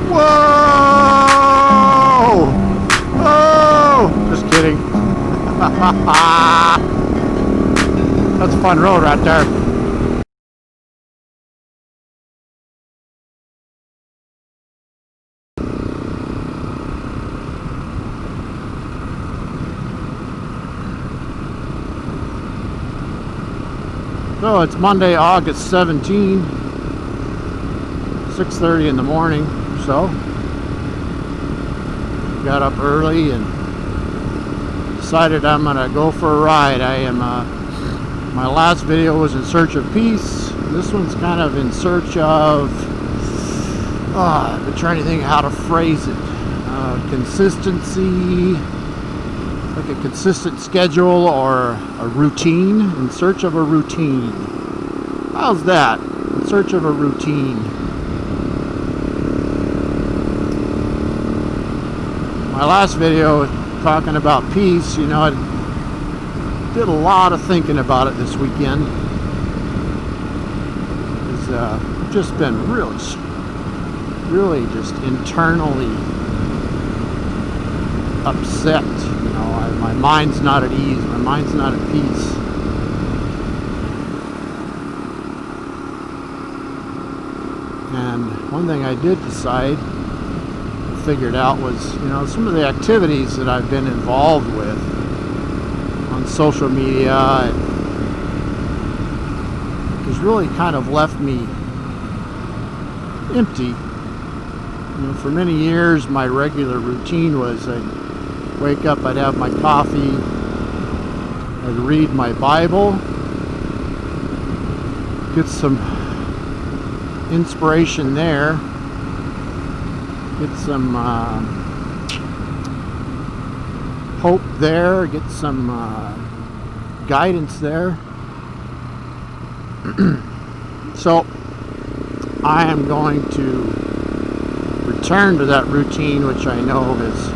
Whoa! Oh! Just kidding. That's a fun road right there. So it's Monday, August 17, 6:30 in the morning. So got up early and decided I'm gonna go for a ride. My last video was in search of peace. This one's kind of in search of I've been trying to think how to phrase it. Consistency, like a consistent schedule or a routine. In search of a routine. How's that? In search of a routine. My last video talking about peace, you know, I did a lot of thinking about it this weekend. It's just been really just internally upset. You know, my mind's not at ease. My mind's not at peace. And one thing I did decide, figured out, was, you know, some of the activities that I've been involved with on social media has really kind of left me empty. You know, for many years my regular routine was I'd wake up, I'd have my coffee, I'd read my Bible, get some inspiration there, get some hope there, get some guidance there. So I am going to return to that routine, which I know has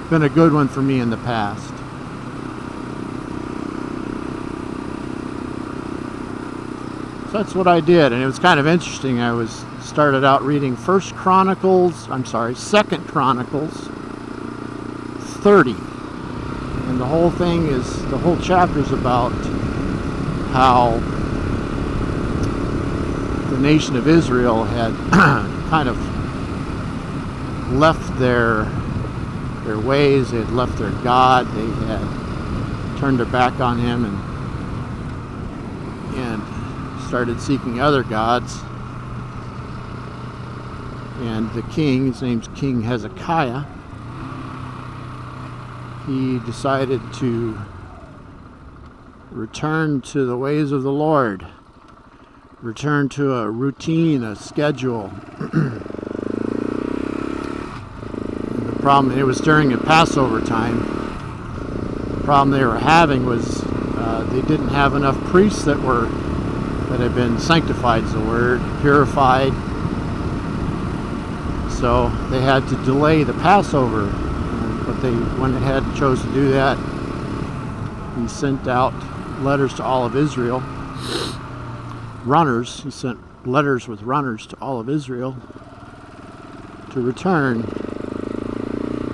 been a good one for me in the past. So that's what I did, and it was kind of interesting. I started out reading Second Chronicles 30, and the whole chapter is about how the nation of Israel had kind of left their ways. They had left their God. They had turned their back on Him and started seeking other gods. And the king, his name's King Hezekiah, he decided to return to the ways of the Lord, return to a routine, a schedule. And the problem, it was during a Passover time. The problem they were having was they didn't have enough priests that had been sanctified, is the word, purified. So they had to delay the Passover, but they went ahead and chose to do that. He sent out letters to all of Israel, runners. He sent letters with runners to all of Israel to return,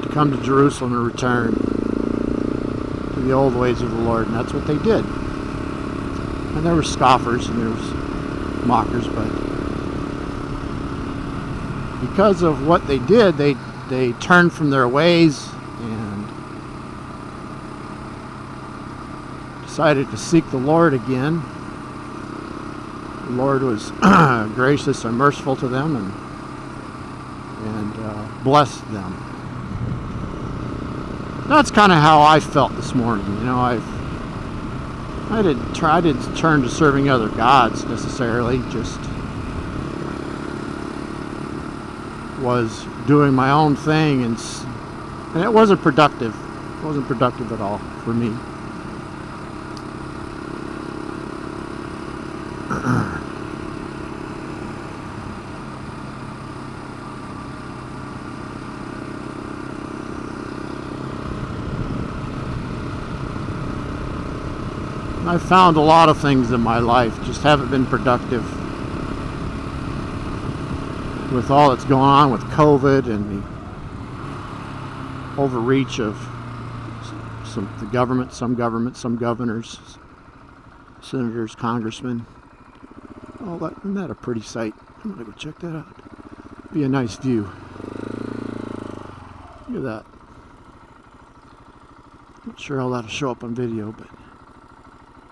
to come to Jerusalem and return to the old ways of the Lord, and that's what they did. And there were scoffers and there was mockers, but because of what they did, they turned from their ways and decided to seek the Lord again. The Lord was gracious and merciful to them and blessed them. That's kind of how I felt this morning. You know, I didn't turn to serving other gods necessarily, just was doing my own thing, and it wasn't productive. It wasn't productive at all for me. I've found a lot of things in my life just haven't been productive. With all that's going on with COVID and the overreach of some governors, senators, congressmen. Oh, isn't that a pretty sight? I'm gonna go check that out. Be a nice view. Look at that. Not sure how that'll show up on video, but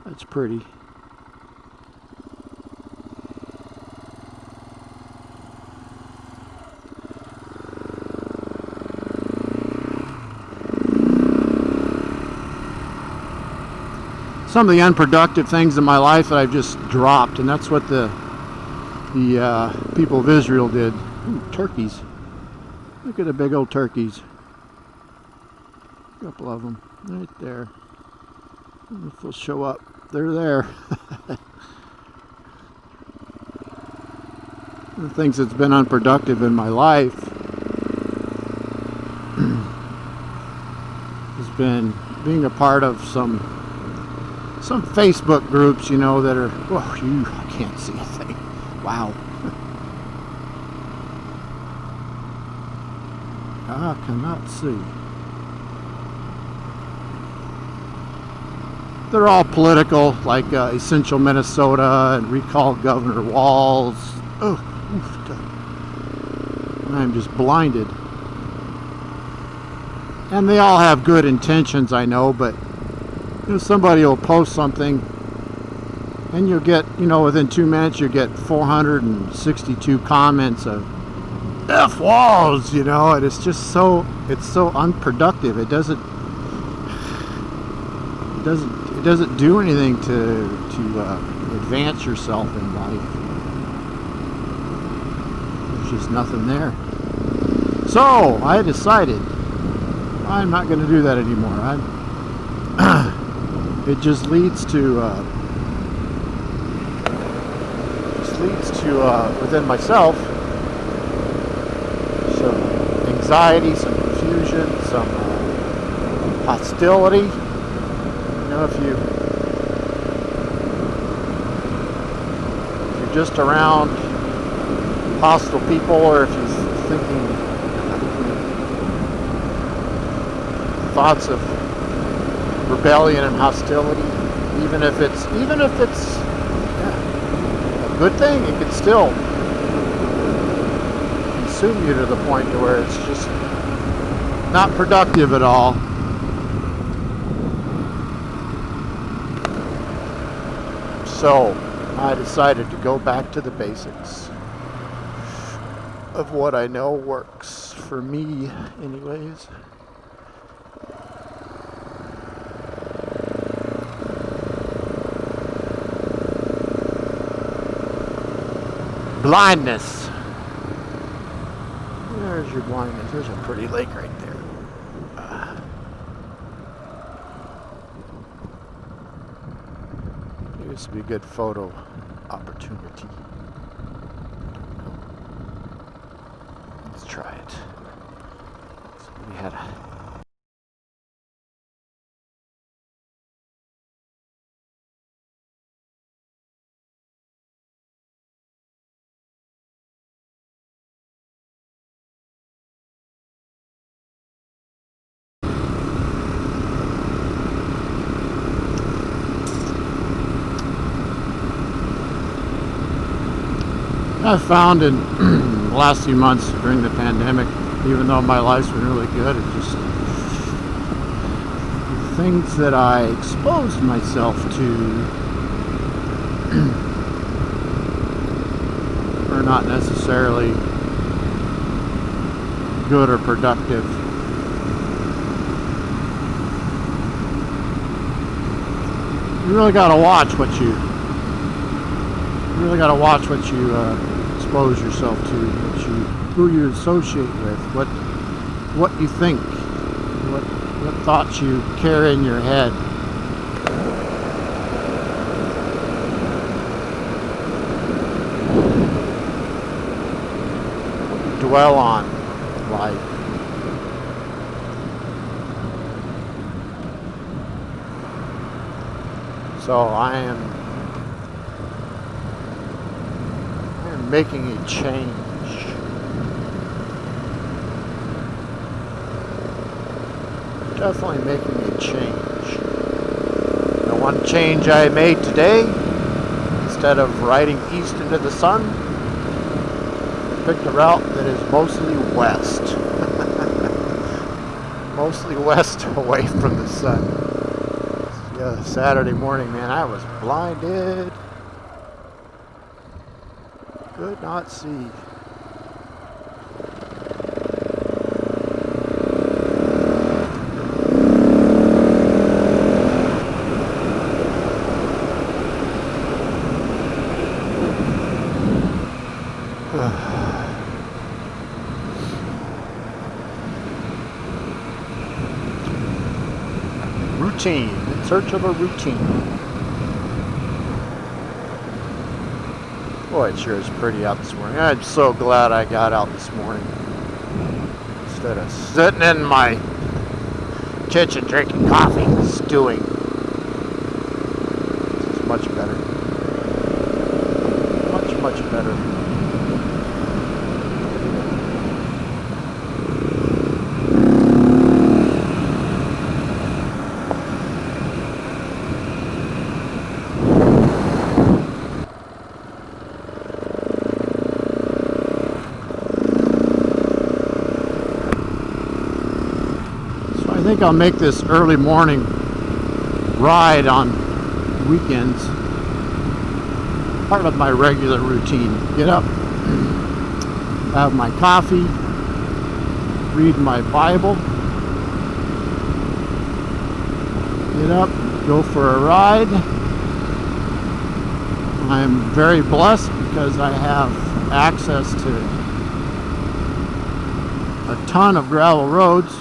that's pretty. Some of the unproductive things in my life that I've just dropped, and that's what the people of Israel did. Ooh, turkeys. Look at the big old turkeys. A couple of them right there. I don't know if they'll show up. They're there. The things that's been unproductive in my life has been being a part of some Facebook groups, you know, that are, oh, I can't see a thing. Wow. I cannot see. They're all political, like Essential Minnesota and Recall Governor Walz. Oh, I'm just blinded. And they all have good intentions, I know, but you know, somebody will post something and you'll get, you know, within 2 minutes you get 462 comments of F Walz, you know, and it's just so unproductive. It doesn't do anything to advance yourself in life. There's just nothing there. So I decided I'm not going to do that anymore. It just leads to within myself some anxiety, some confusion, some hostility. You know, if you're just around hostile people, or if you're thinking thoughts of rebellion and hostility, even if it's a good thing, it can still consume you to the point to where it's just not productive at all. So I decided to go back to the basics of what I know works for me anyways. Blindness. There's your blindness. There's a pretty lake right there. This would be a good photo opportunity. Let's try it. So we had I've found in the last few months during the pandemic, even though my life's been really good, it's just the things that I exposed myself to are not necessarily good or productive. You really got to watch what you expose yourself to, who you associate with, what you think, what thoughts you carry in your head. What you dwell on in life. So So I am making a change. Definitely making a change. The one change I made today, instead of riding east into the sun, picked a route that is mostly west. Mostly west away from the sun. Yeah, Saturday morning, man, I was blinded. Could not see. Routine, in search of a routine. Boy, it sure is pretty out this morning. I'm so glad I got out this morning. Instead of sitting in my kitchen drinking coffee and stewing. This is much better. Much better. I think I'll make this early morning ride on weekends part of my regular routine. Get up, have my coffee, read my Bible, get up, go for a ride. I'm very blessed because I have access to a ton of gravel roads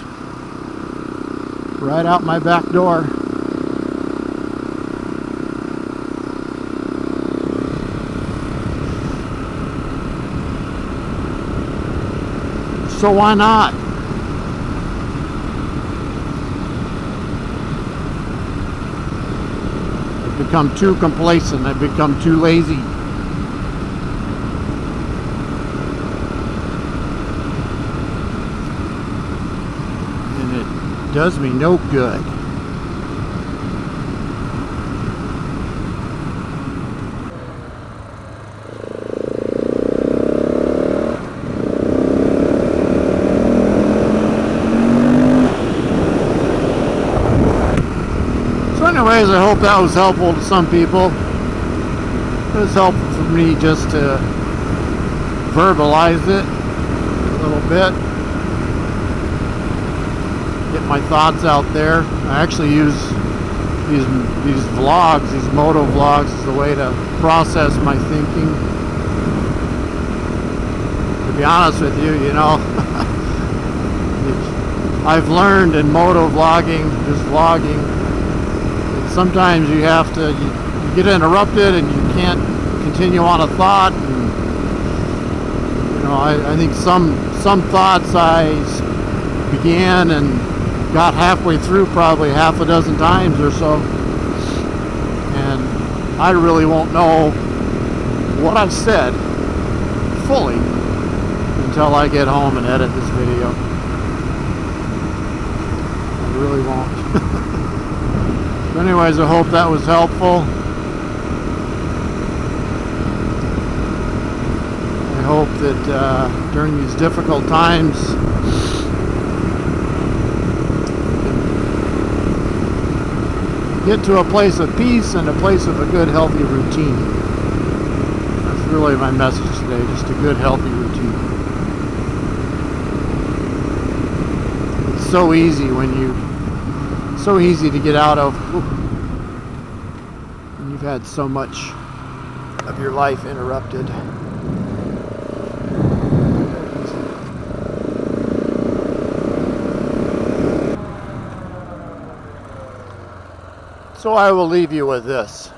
right out my back door. So why not? I've become too complacent. I've become too lazy. And it does me no good. Anyways, I hope that was helpful to some people. It was helpful for me just to verbalize it a little bit. Get my thoughts out there. I actually use these vlogs, these moto vlogs, as a way to process my thinking. To be honest with you, you know, I've learned in moto vlogging, just vlogging, sometimes you have to, you get interrupted and you can't continue on a thought. And, you know, I think some thoughts I began and got halfway through probably half a dozen times or so. And I really won't know what I've said fully until I get home and edit this video. I really won't. Anyways, I hope that was helpful. I hope that during these difficult times, get to a place of peace and a place of a good, healthy routine. That's really my message today, just a good, healthy routine. It's so easy so easy to get out of when you've had so much of your life interrupted. So I will leave you with this.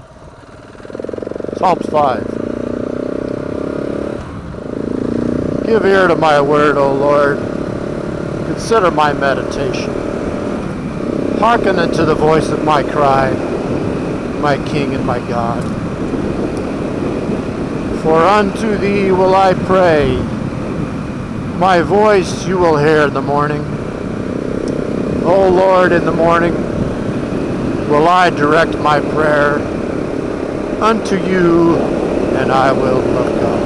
Psalms 5. Give ear to my word, O Lord. Consider my meditation. Hearken unto the voice of my cry. my King and my God. For unto thee will I pray, my voice you will hear in the morning. O Lord, in the morning will I direct my prayer unto you, and I will look up.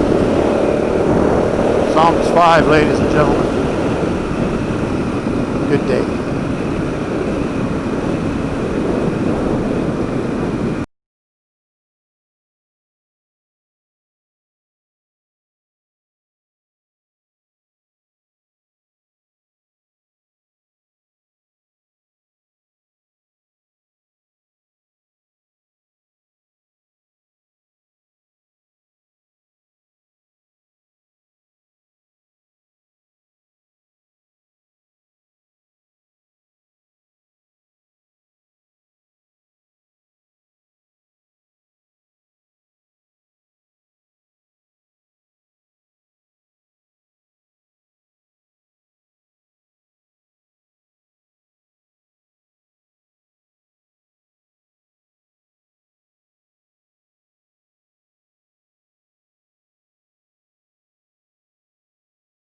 Psalms 5, ladies and gentlemen. Good day.